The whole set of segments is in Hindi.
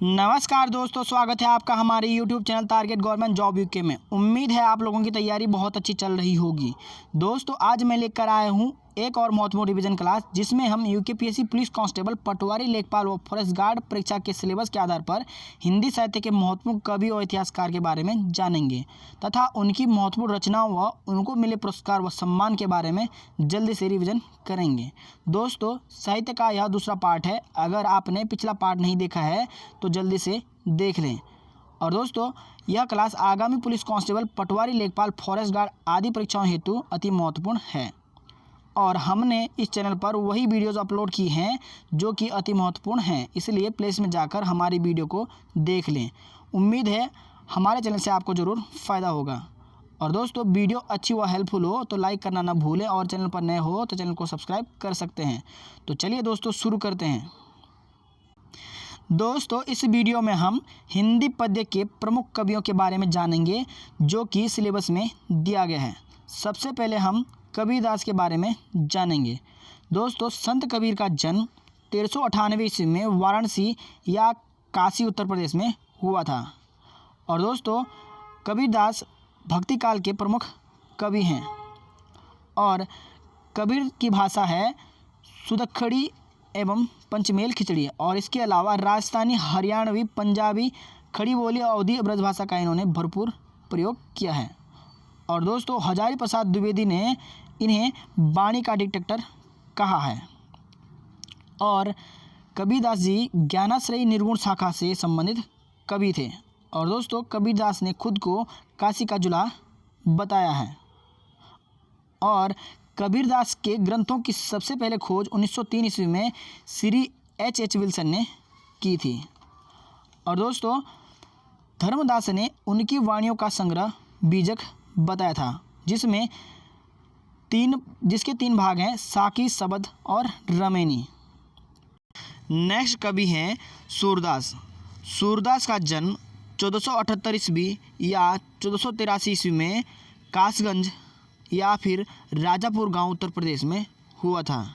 नमस्कार दोस्तों, स्वागत है आपका हमारे YouTube channel target government job UK में। उम्मीद है आप लोगों की तैयारी बहुत अच्छी चल रही होगी। दोस्तों आज मैं लेकर आया हूं एक और महत्वपूर्ण रिवीजन क्लास, जिसमें हम यूकेपीएससी पुलिस कांस्टेबल, पटवारी, लेखपाल व फॉरेस्ट गार्ड परीक्षा के सिलेबस के आधार पर हिंदी साहित्य के महत्वपूर्ण कवि और इतिहासकार के बारे में जानेंगे तथा उनकी महत्वपूर्ण रचनाओं व उनको मिले पुरस्कार व सम्मान के बारे में जल्दी से रिवीजन करेंगे। दोस्तों साहित्य का यह दूसरा पार्ट है। अगर आपने पिछला पार्ट नहीं देखा है तो जल्दी से देख लें। और दोस्तों यह क्लास आगामी पुलिस कांस्टेबल, पटवारी, लेखपाल, फॉरेस्ट गार्ड आदि परीक्षाओं हेतु अति महत्वपूर्ण है और हमने इस चैनल पर वही वीडियोज़ अपलोड की हैं जो कि अति महत्वपूर्ण हैं, इसलिए प्लेलिस्ट में जाकर हमारी वीडियो को देख लें। उम्मीद है हमारे चैनल से आपको ज़रूर फ़ायदा होगा। और दोस्तों वीडियो अच्छी व हेल्पफुल हो तो लाइक करना ना भूलें और चैनल पर नए हो तो चैनल को सब्सक्राइब कर सकते हैं। तो चलिए दोस्तों शुरू करते हैं। दोस्तों इस वीडियो में हम हिंदी पद्य के प्रमुख कवियों के बारे में जानेंगे जो कि सिलेबस में दिया गया है। सबसे पहले हम कबीरदास के बारे में जानेंगे। दोस्तों संत कबीर का जन्म 1398 ईस्वी में वाराणसी या काशी उत्तर प्रदेश में हुआ था। और दोस्तों कबीरदास भक्ति काल के प्रमुख कवि हैं और कबीर की भाषा है सुदखड़ी एवं पंचमेल खिचड़ी और इसके अलावा राजस्थानी, हरियाणवी, पंजाबी, खड़ी बोली, अवधी, ब्रजभाषा का इन्होंने भरपूर प्रयोग किया है। और दोस्तों हजारी प्रसाद द्विवेदी ने इन्हें वाणी का डिटेक्टर कहा है। और कबीरदास जी ज्ञानाश्रयी निर्गुण शाखा से संबंधित कवि थे। और दोस्तों कबीरदास ने खुद को काशी का जुलाहा बताया है। और कबीरदास के ग्रंथों की सबसे पहले खोज 1903 ईस्वी में श्री H.H. विल्सन ने की थी। और दोस्तों धर्मदास ने उनकी वाणियों का संग्रह बीजक बताया था, जिसके तीन भाग हैं, साकी, शबद और रमेनी। नेक्स्ट कवि हैं सूरदास। सूरदास का जन्म 1478 ईस्वी या 1483 ईस्वी में कासगंज या फिर राजापुर गांव उत्तर प्रदेश में हुआ था।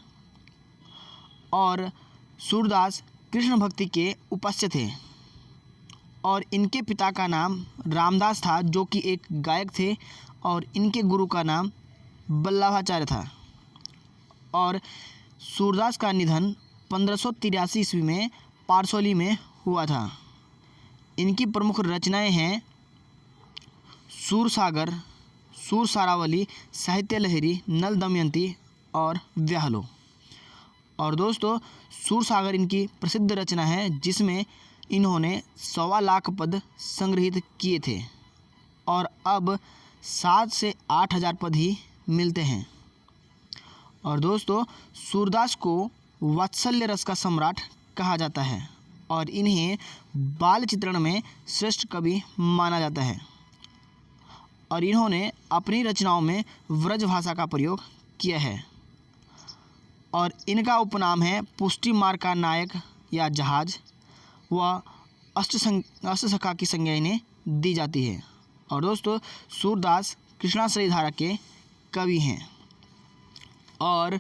और सूरदास कृष्ण भक्ति के उपास्य थे और इनके पिता का नाम रामदास था जो कि एक गायक थे और इनके गुरु का नाम वल्लभाचार्य था। और सूरदास का निधन 1583 ईस्वी में पारसौली में हुआ था। इनकी प्रमुख रचनाएं हैं सूरसागर, सूर सारावली, साहित्य लहरी, नल दमयंती और व्याहलो। और दोस्तों सूरसागर इनकी प्रसिद्ध रचना है जिसमें इन्होंने 1.25 लाख पद संग्रहित किए थे और अब 7 से 8 हज़ार पद ही मिलते हैं। और दोस्तों सूरदास को वात्सल्य रस का सम्राट कहा जाता है और इन्हें बाल चित्रण में श्रेष्ठ कवि माना जाता है। और इन्होंने अपनी रचनाओं में व्रज भाषा का प्रयोग किया है। और इनका उपनाम है पुष्टि मार्ग का नायक या जहाज व अष्टसखा की संज्ञा इन्हें दी जाती है। और दोस्तों सूरदास कृष्णाश्रयी धारा के कवि हैं और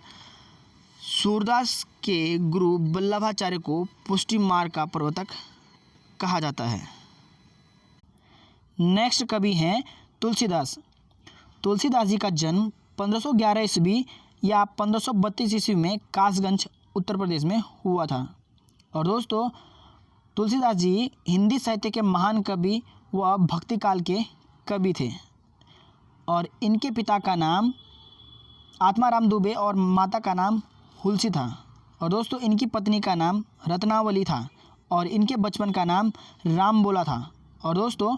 सूरदास के गुरु वल्लभाचार्य को पुष्टि मार्ग का प्रवर्तक कहा जाता है। नेक्स्ट कवि हैं तुलसीदास। तुलसीदास जी का जन्म 1511 ईस्वी या 1532 ईस्वी में कासगंज उत्तर प्रदेश में हुआ था। और दोस्तों तुलसीदास जी हिंदी साहित्य के महान कवि व भक्ति काल के कवि थे और इनके पिता का नाम आत्माराम दुबे और माता का नाम हुलसी था। और दोस्तों इनकी पत्नी का नाम रत्नावली था और इनके बचपन का नाम राम बोला था। और दोस्तों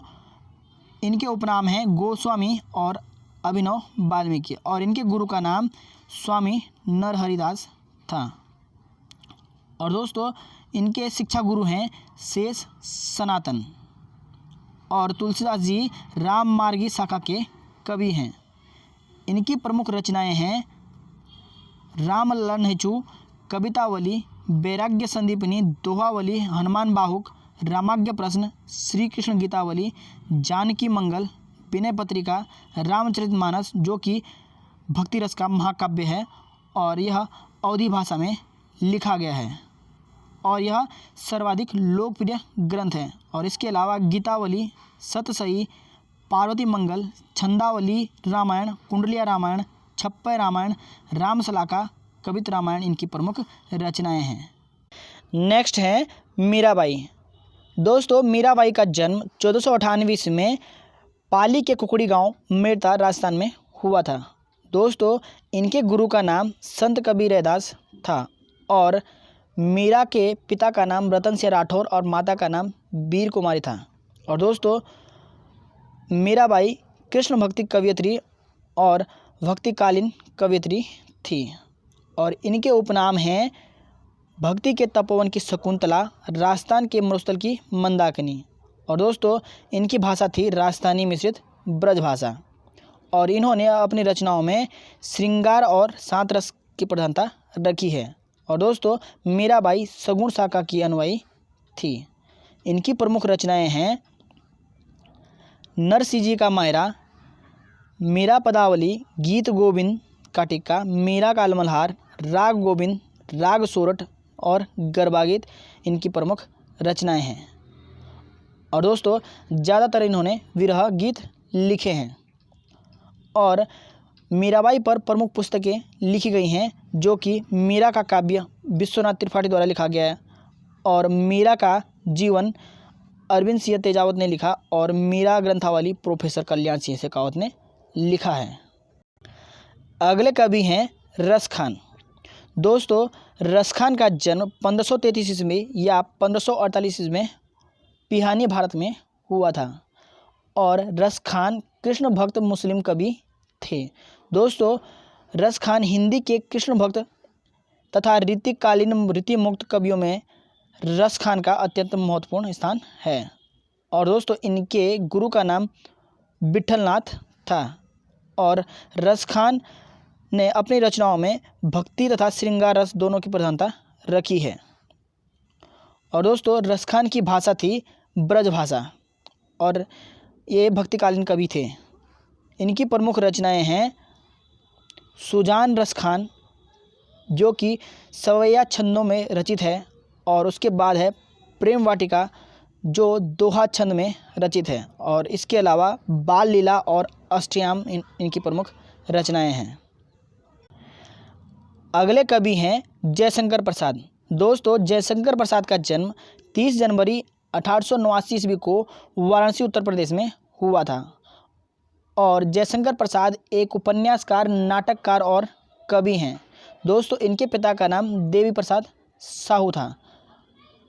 इनके उपनाम हैं गोस्वामी और अभिनव वाल्मीकि और इनके गुरु का नाम स्वामी नरहरिदास था। और दोस्तों इनके शिक्षा गुरु हैं शेष सनातन। और तुलसीदास जी राम मार्गी शाखा के कवि हैं। इनकी प्रमुख रचनाएं हैं राम ललन हेचू, कवितावली, वैराग्य संदीपनी, दोहावली, हनुमान बाहुक, रामाज्ञ प्रश्न, श्री कृष्ण गीतावली, जानकी मंगल, विनय पत्रिका, रामचरितमानस जो कि भक्ति रस का महाकाव्य है और यह अवधी भाषा में लिखा गया है। और यह सर्वाधिक लोकप्रिय ग्रंथ है। और इसके अलावा गीतावली, सतसई, पार्वती मंगल, छंदावली रामायण, कुंडलिया रामायण, छप्पर रामायण, रामसलाका, कवित रामायण इनकी प्रमुख रचनाएं हैं। नेक्स्ट है मीराबाई। दोस्तों, मीराबाई का जन्म 1498 ईस्वी में पाली के कुकड़ी गांव मेड़ता राजस्थान में हुआ था। दोस्तों, इनके गुरु का नाम संत कबीर रैदास था और मीरा के पिता का नाम रतन सिंह राठौर और माता का नाम वीर कुमारी था। और दोस्तों, मीराबाई कृष्ण भक्ति कवयित्री और भक्तिकालीन कवयित्री थी और इनके उपनाम हैं भक्ति के तपोवन की शकुंतला, राजस्थान के मरुस्थल की मंदाकिनी। और दोस्तों, इनकी भाषा थी राजस्थानी मिश्रित ब्रज भाषा और इन्होंने अपनी रचनाओं में श्रृंगार और शांत रस की प्रधानता रखी है। और दोस्तों, मीराबाई सगुण शाखा की अनुयायी थी। इनकी प्रमुख रचनाएं हैं नरसिंह का मायरा, मीरा पदावली, गीत गोविंद का टिक्का, मीरा का अलमल्हार, राग गोविंद, राग सोरठ और गरबा गीत इनकी प्रमुख रचनाएं हैं। और दोस्तों, ज़्यादातर इन्होंने विरह गीत लिखे हैं और मीराबाई पर प्रमुख पुस्तकें लिखी गई हैं जो कि मीरा का काव्य विश्वनाथ त्रिपाठी द्वारा लिखा गया है और मीरा का जीवन अरविंद सिंह तेजावत ने लिखा और मीरा ग्रंथावली प्रोफेसर कल्याण सिंह शेखावत ने लिखा है। अगले कवि हैं रस खान। दोस्तों, रस खान का जन्म 1533 ईस्वी में या 1548 ईस्वी में पिहानी भारत में हुआ था और रस खान कृष्ण भक्त मुस्लिम कवि थे। दोस्तों, रस खान हिंदी के कृष्ण भक्त तथा रीतिकालीन रीतिमुक्त कवियों में रस खान का अत्यंत महत्वपूर्ण स्थान है। और दोस्तों, इनके गुरु का नाम विठलनाथ था और रस खान ने अपनी रचनाओं में भक्ति तथा श्रृंगार रस दोनों की प्रधानता रखी है। और दोस्तों, रस खान की भाषा थी ब्रज भाषा और ये भक्तिकालीन कवि थे। इनकी प्रमुख रचनाएं हैं सुजान रस खान जो कि सवैया छंदों में रचित है और उसके बाद है प्रेम वाटिका जो दोहा छंद में रचित है और इसके अलावा बाल लीला और अष्टयाम इनकी प्रमुख रचनाएं हैं। अगले कवि हैं जयशंकर प्रसाद। दोस्तों, जयशंकर प्रसाद का जन्म 30 जनवरी 1889 ईस्वी को वाराणसी उत्तर प्रदेश में हुआ था और जयशंकर प्रसाद एक उपन्यासकार, नाटककार और कवि हैं। दोस्तों, इनके पिता का नाम देवी प्रसाद साहू था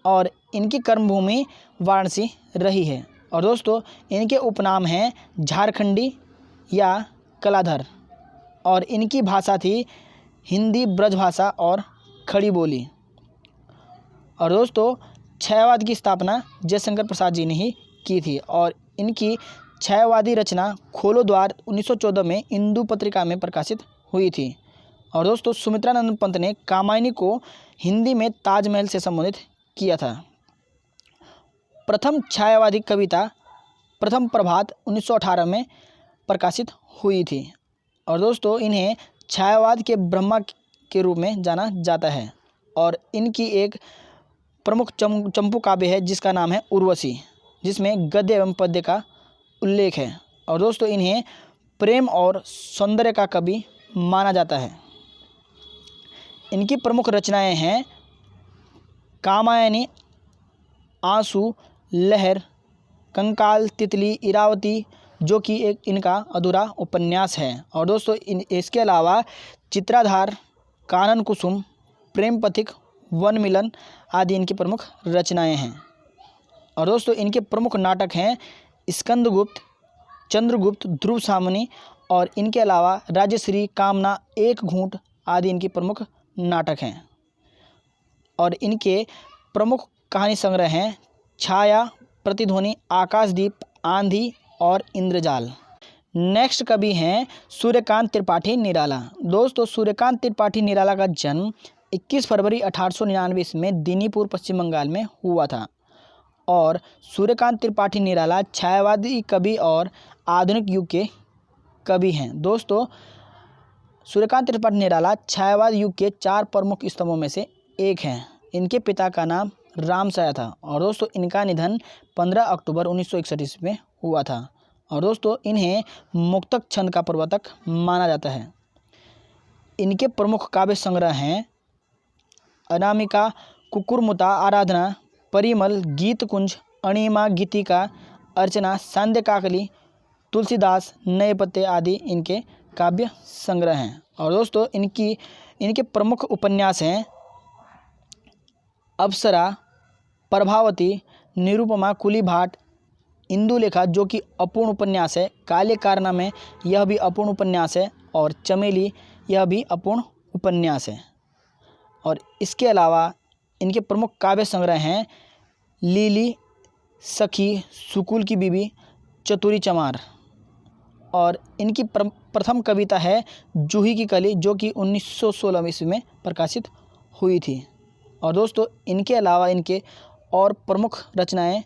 और इनकी कर्मभूमि वाराणसी रही है। और दोस्तों, इनके उपनाम हैं झारखंडी या कलाधर और इनकी भाषा थी हिंदी ब्रजभाषा और खड़ी बोली। और दोस्तों, छायावाद की स्थापना जयशंकर प्रसाद जी ने ही की थी और इनकी छायावादी रचना खोलो द्वार 1914 में इंदू पत्रिका में प्रकाशित हुई थी। और दोस्तों, सुमित्रानंद पंत ने कामायनी को हिंदी में ताजमहल से संबोधित किया था। प्रथम छायावादी कविता प्रथम प्रभात 1918 में प्रकाशित हुई थी। और दोस्तों, इन्हें छायावाद के ब्रह्मा के रूप में जाना जाता है और इनकी एक प्रमुख चंपू काव्य है जिसका नाम है उर्वशी, जिसमें गद्य एवं पद्य का उल्लेख है। और दोस्तों, इन्हें प्रेम और सौंदर्य का कवि माना जाता है। इनकी प्रमुख रचनाएं हैं कामायनी, आंसू, लहर, कंकाल, तितली, इरावती जो कि एक इनका अधूरा उपन्यास है। और दोस्तों, इसके अलावा चित्राधार, कानन कुसुम, प्रेम पथिक, वन मिलन आदि इनकी प्रमुख रचनाएं हैं। और दोस्तों, इनके प्रमुख नाटक हैं स्कंदगुप्त, चंद्रगुप्त, ध्रुव सामनी और इनके अलावा राजश्री, कामना, एक घूंट आदि इनकी प्रमुख नाटक हैं। और इनके प्रमुख कहानी संग्रह हैं छाया, प्रतिध्वनि, आकाशदीप, आंधी और इंद्रजाल। नेक्स्ट कवि हैं सूर्यकांत त्रिपाठी निराला। दोस्तों, सूर्यकांत त्रिपाठी निराला का जन्म 21 फरवरी 1899 ईस्वी में दिनीपुर, पश्चिम बंगाल में हुआ था और सूर्यकांत त्रिपाठी निराला छायावादी कवि और आधुनिक युग के कवि हैं। दोस्तों, सूर्यकांत त्रिपाठी निराला छायावाद युग के 4 प्रमुख स्तंभों में से एक हैं। इनके पिता का नाम रामसाया था और दोस्तों इनका निधन 15 अक्टूबर 1961 ईस्वी में हुआ था। और दोस्तों इन्हें मुक्तक छंद का प्रवर्तक माना जाता है। इनके प्रमुख काव्य संग्रह हैं अनामिका, कुकुरमुता, आराधना, परिमल, गीत कुंज, अणिमा, गीतिका, अर्चना, सांध्य काकली, तुलसीदास, नए पत्ते आदि इनके काव्य संग्रह हैं। और दोस्तों इनके प्रमुख उपन्यास हैं अप्सरा, प्रभावती, निरुपमा, कुलीभाट, इंदुलेखा जो कि अपूर्ण उपन्यास है, काले कारनामे यह भी अपूर्ण उपन्यास है, और चमेली यह भी अपूर्ण उपन्यास है। और इसके अलावा इनके प्रमुख काव्य संग्रह हैं लीली, सखी, सुकुल की बीबी, चतुरी चमार। और इनकी प्रथम कविता है जूही की कली जो कि 1916 ईस्वी में प्रकाशित हुई थी। और दोस्तों इनके अलावा इनके और प्रमुख रचनाएं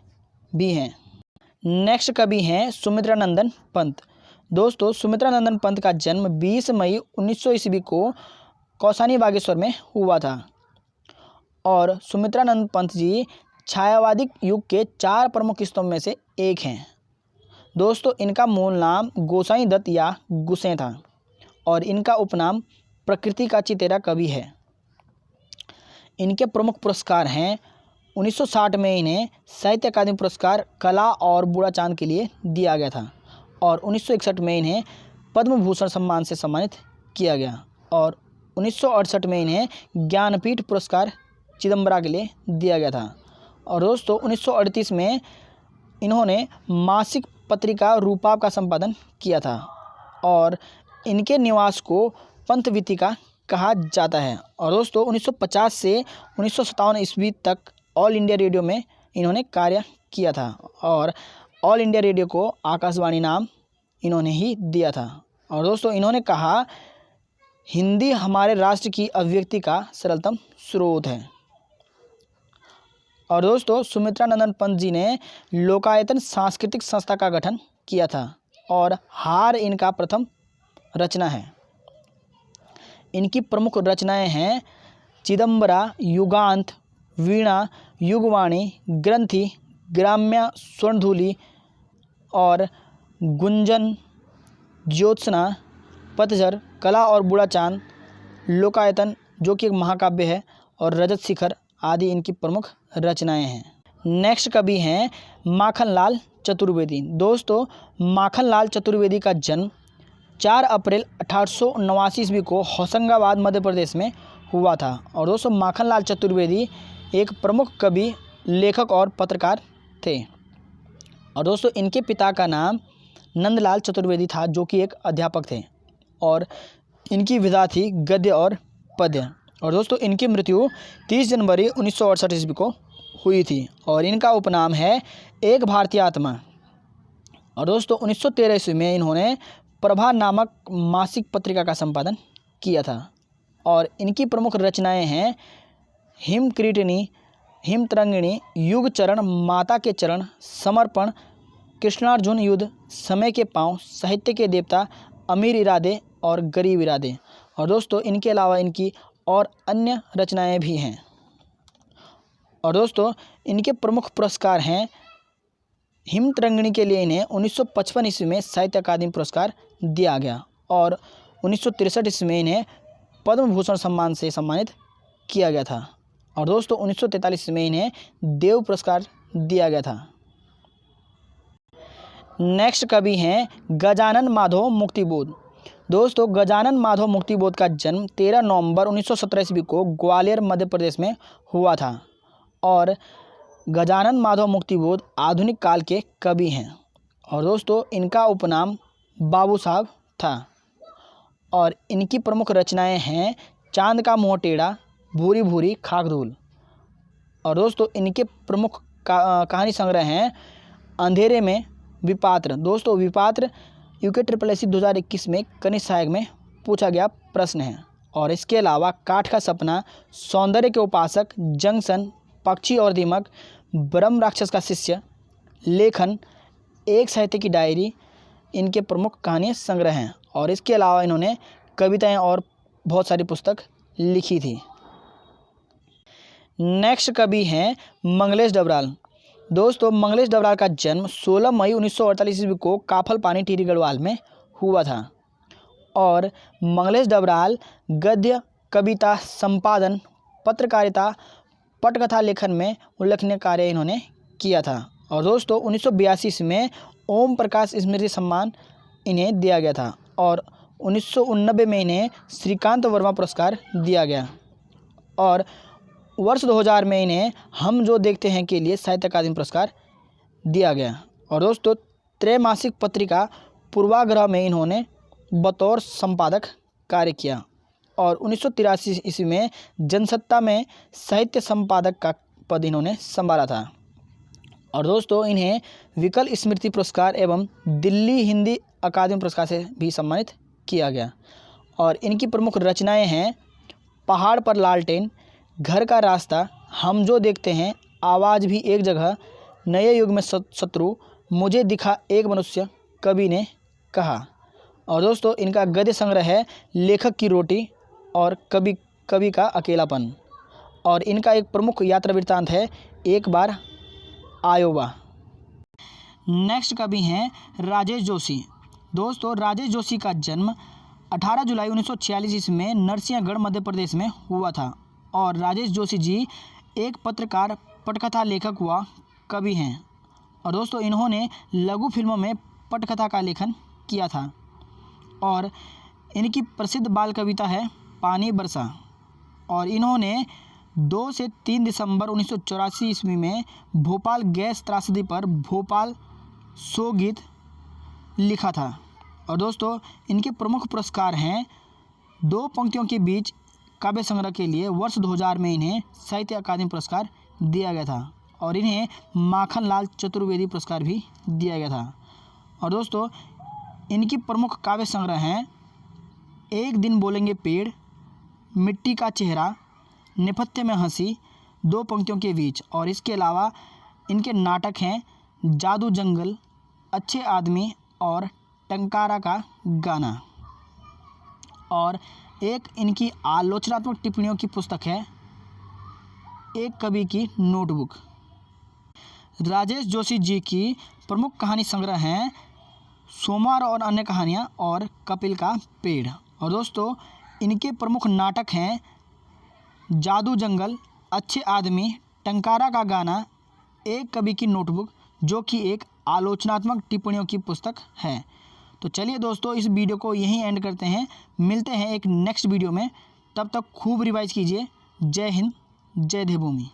भी हैं। नेक्स्ट कवि हैं सुमित्रानंदन पंत। दोस्तों सुमित्रानंदन पंत का जन्म 20 मई 1900 ईस्वी को कौसानी बागेश्वर में हुआ था। और सुमित्रानंद पंत जी छायावादी युग के 4 प्रमुख स्तंभ में से एक हैं। दोस्तों इनका मूल नाम गोसाई दत्त या गुसें था और इनका उपनाम प्रकृति का चितेरा कवि है। इनके प्रमुख पुरस्कार हैं 1960 में इन्हें साहित्य अकादमी पुरस्कार कला और बूढ़ा चांद के लिए दिया गया था और 1961 में इन्हें पद्म भूषण सम्मान से सम्मानित किया गया और 1968 में इन्हें ज्ञानपीठ पुरस्कार चिदम्बरा के लिए दिया गया था। और दोस्तों 1938 में इन्होंने मासिक पत्रिका रूपाब का संपादन किया था और इनके निवास को पंत वीथिका कहा जाता है। और दोस्तों 1950 से 1957 ईस्वी तक ऑल इंडिया रेडियो में इन्होंने कार्य किया था और ऑल इंडिया रेडियो को आकाशवाणी नाम इन्होंने ही दिया था। और दोस्तों इन्होंने कहा हिंदी हमारे राष्ट्र की अभिव्यक्ति का सरलतम स्रोत है। और दोस्तों सुमित्रानंदन पंत जी ने लोकायतन सांस्कृतिक संस्था का गठन किया था और हार इनका प्रथम रचना है। इनकी प्रमुख रचनाएं हैं चिदम्बरा, युगांत, वीणा, युगवाणी, ग्रंथि, ग्राम्या, स्वर्णधूलि और गुंजन, ज्योत्सना, पतझर, कला और बूढ़ा चांद, लोकायतन जो कि एक महाकाव्य है और रजत शिखर आदि इनकी प्रमुख रचनाएं हैं। नेक्स्ट कवि हैं माखनलाल चतुर्वेदी। दोस्तों माखनलाल चतुर्वेदी का जन्म 4 अप्रैल 1889 ईस्वी को होशंगाबाद मध्य प्रदेश में हुआ था। और दोस्तों माखनलाल चतुर्वेदी एक प्रमुख कवि, लेखक और पत्रकार थे। और दोस्तों इनके पिता का नाम नंदलाल चतुर्वेदी था जो कि एक अध्यापक थे और इनकी विधा थी गद्य और पद्य। और दोस्तों इनकी मृत्यु 30 जनवरी 1968 ईस्वी को हुई थी और इनका उपनाम है एक भारतीय आत्मा। और दोस्तों 1913 ईस्वी में इन्होंने प्रभा नामक मासिक पत्रिका का संपादन किया था और इनकी प्रमुख रचनाएं हैं हिमक्रीटनी, हिमतरंगिणी, युग चरण, माता के चरण, समर्पण, कृष्णार्जुन युद्ध, समय के पांव, साहित्य के देवता, अमीर इरादे और गरीब इरादे। और दोस्तों इनके अलावा इनकी और अन्य रचनाएं भी हैं। और दोस्तों इनके प्रमुख पुरस्कार हैं हिमतरंगिणी के लिए इन्हें 1955 ईस्वी में साहित्य अकादमी पुरस्कार दिया गया और 1963 ईस्वी में इन्हें पद्म भूषण सम्मान से सम्मानित किया गया था। और दोस्तों 1943 में इन्हें देव पुरस्कार दिया गया था। नेक्स्ट कवि हैं गजानन माधव मुक्तिबोध। दोस्तों गजानन माधव मुक्तिबोध का जन्म 13 नवंबर 1917 ईस्वी को ग्वालियर मध्य प्रदेश में हुआ था और गजानन माधव मुक्तिबोध आधुनिक काल के कवि हैं। और दोस्तों इनका उपनाम बाबू साहब था और इनकी प्रमुख रचनाएं हैं चांद का मुँह टेढ़ा, भूरी भूरी खाक धूल। और दोस्तों इनके प्रमुख कहानी संग्रह हैं अंधेरे में विपात्र। दोस्तों विपात्र UKSSC 2021 में कनिष्ठ सहायक में पूछा गया प्रश्न है। और इसके अलावा काठ का सपना, सौंदर्य के उपासक, जंक्शन, पक्षी और दीमक, ब्रह्म राक्षस का शिष्य, लेखन, एक साहित्य की डायरी इनके प्रमुख कहानी संग्रह हैं। और इसके अलावा इन्होंने कविताएं और बहुत सारी पुस्तक लिखी थी। नेक्स्ट कवि हैं मंगलेश डबराल। दोस्तों मंगलेश डबराल का जन्म 16 मई 1948 ईस्वी को काफल पानी टिहरी गढ़वाल में हुआ था और मंगलेश डबराल गद्य, कविता, संपादन, पत्रकारिता, पटकथा लेखन में उल्लेखनीय कार्य इन्होंने किया था। और दोस्तों 1982 में ओम प्रकाश स्मृति सम्मान इन्हें दिया गया था और 1989 में इन्हें श्रीकांत वर्मा पुरस्कार दिया गया और वर्ष 2000 में इन्हें हम जो देखते हैं के लिए साहित्य अकादमी पुरस्कार दिया गया। और दोस्तों त्रैमासिक पत्रिका पूर्वाग्रह में इन्होंने बतौर संपादक कार्य किया और 1983 ईस्वी में जनसत्ता में साहित्य संपादक का पद इन्होंने संभाला था। और दोस्तों इन्हें विकल स्मृति पुरस्कार एवं दिल्ली हिंदी अकादमी पुरस्कार से भी सम्मानित किया गया। और इनकी प्रमुख रचनाएं हैं पहाड़ पर लालटेन, घर का रास्ता, हम जो देखते हैं, आवाज़ भी एक जगह, नए युग में शत्रु, मुझे दिखा एक मनुष्य, कवि ने कहा। और दोस्तों इनका गद्य संग्रह है लेखक की रोटी और कवि का अकेलापन। और इनका एक प्रमुख यात्रा वृत्तांत है एक बार आयोवा। नेक्स्ट कवि हैं राजेश जोशी। दोस्तों राजेश जोशी का जन्म 18 जुलाई 1946 ईस्वी में नरसिंहगढ़ मध्य प्रदेश में हुआ था और राजेश जोशी जी एक पत्रकार, पटकथा लेखक व कवि हैं। और दोस्तों इन्होंने लघु फिल्मों में पटकथा का लेखन किया था और इनकी प्रसिद्ध बाल कविता है पानी बरसा। और इन्होंने 2 से 3 दिसंबर 1984 ईस्वी में भोपाल गैस त्रासदी पर भोपाल सो गीत लिखा था। और दोस्तों इनके प्रमुख पुरस्कार हैं 2 पंक्तियों के बीच काव्य संग्रह के लिए वर्ष 2000 में इन्हें साहित्य अकादमी पुरस्कार दिया गया था और इन्हें माखनलाल चतुर्वेदी पुरस्कार भी दिया गया था। और दोस्तों इनकी प्रमुख काव्य संग्रह हैं एक दिन बोलेंगे पेड़, मिट्टी का चेहरा, नेपथ्य में हंसी, 2 पंक्तियों के बीच। और इसके अलावा इनके नाटक हैं जादू जंगल, अच्छे आदमी और टंकारा का गाना। और एक इनकी आलोचनात्मक टिप्पणियों की पुस्तक है एक कवि की नोटबुक। राजेश जोशी जी की प्रमुख कहानी संग्रह हैं सोमवार और अन्य कहानियाँ और कपिल का पेड़। और दोस्तों इनके प्रमुख नाटक हैं जादू जंगल, अच्छे आदमी, टंकारा का गाना, एक कवि की नोटबुक, जो कि एक आलोचनात्मक टिप्पणियों की पुस्तक है। तो चलिए दोस्तों इस वीडियो को यहीं एंड करते हैं, मिलते हैं एक नेक्स्ट वीडियो में। तब तक खूब रिवाइज कीजिए। जय हिंद, जय देवभूमि।